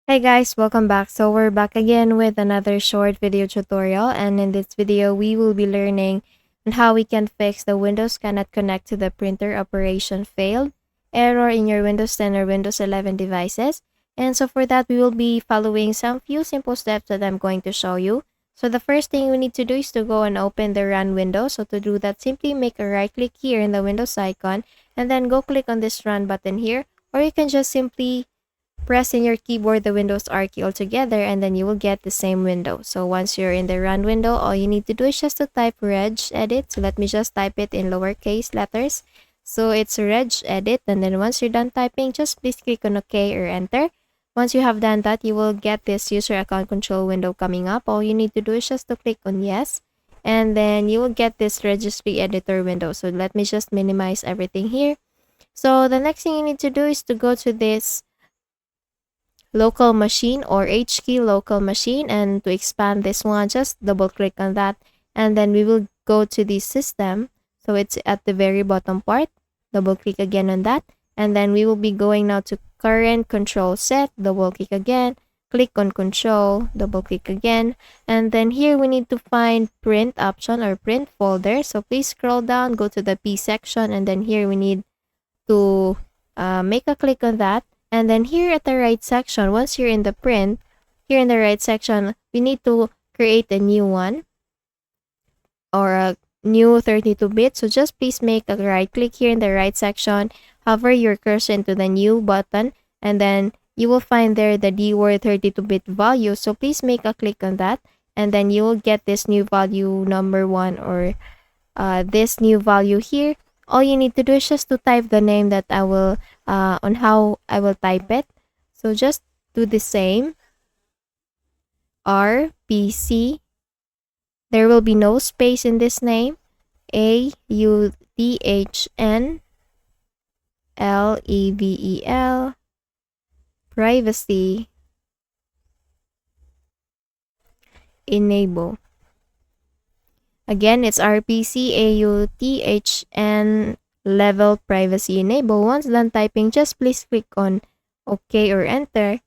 Hey guys, welcome back. So we're back again with another short video tutorial, and in this video we will be learning on how we can fix the Windows cannot connect to the printer operation failed error in your Windows 10 or Windows 11 devices. And so for that we will be following some few simple steps that I'm going to show you. So the first thing we need to do is to go and open the run window. So to do that, simply make a right click here in the Windows icon and then go click on this run button here, or you can just simply press in your keyboard the Windows R key altogether, and then you will get the same window. So once you're in the run window, all you need to do is just to type regedit. So let me just type it in lowercase letters. So it's regedit, and then once you're done typing, just please click on OK or enter. Once you have done that, you will get this user account control window coming up. All you need to do is just to click on yes, and then you will get this registry editor window. So let me just minimize everything here. So the next thing you need to do is to go to this local machine or H key local machine, and to expand this one, just double click on that, and then we will go to the system. So it's at the very bottom part, double click again on that, and then we will be going now to current control set, double click again, click on control, double click again, and then here we need to find print option or print folder. So please scroll down, go to the P section, and then here we need to make a click on that. And then here at the right section, once you're in the print, here in the right section, we need to create a new one or a new 32-bit. So just please make a right click here in the right section, hover your cursor into the new button, and then you will find there the DWORD 32-bit value. So please make a click on that, and then you will get this new value number 1, or this new value here. All you need to do is just to type the name that I will on how I will type it. So just do the same, RPC. There will be no space in this name. AUTHNLEVEL privacy enable. Again, it's RPCAUTHN level privacy enable. Once done typing, just please click on OK or enter.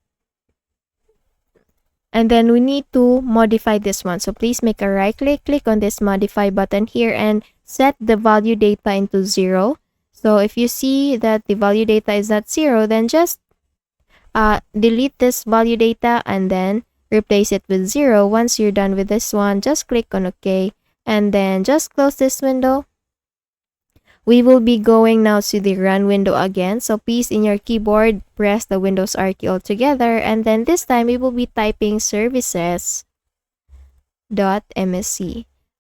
And then we need to modify this one. So please make a right click, click on this modify button here, and set the value data into 0. So if you see that the value data is not 0, then just delete this value data and then replace it with 0. Once you're done with this one, just click on OK, and then just close this window. We will be going now to the run window again. So please, in your keyboard, press the Windows R key all together, and then this time we will be typing services.msc.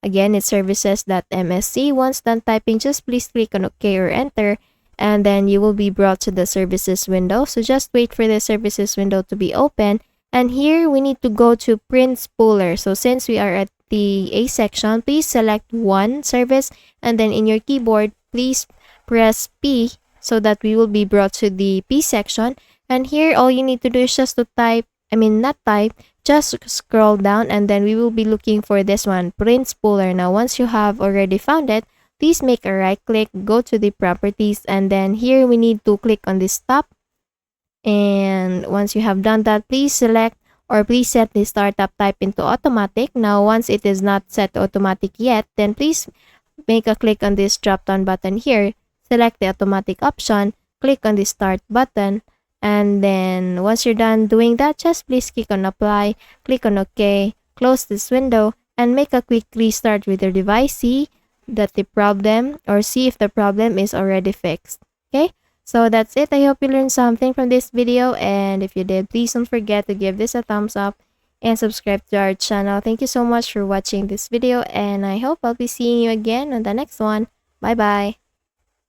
Again, it's services.msc. Once done typing, just please click on OK or enter, and then you will be brought to the services window. So just wait for the services window to be open, and here we need to go to print spooler. So since we are at the A section, please select one service, and then in your keyboard, please press P so that we will be brought to the P section. And here all you need to do is just to just scroll down, and then we will be looking for this one, print spooler. Now once you have already found it, please make a right click, go to the properties, and then here we need to click on this top. And once you have done that, please select or please set the startup type into automatic. Now once it is not set to automatic yet, then please make a click on this drop down button here, select the automatic option, click on the start button, and then once you're done doing that, just please click on apply, click on OK, close this window, and make a quick restart with your device. See if the problem is already fixed. Okay, so that's it. I hope you learned something from this video, and if you did, please don't forget to give this a thumbs up and subscribe to our channel. Thank you so much for watching this video, and I hope I'll be seeing you again on the next one. Bye bye.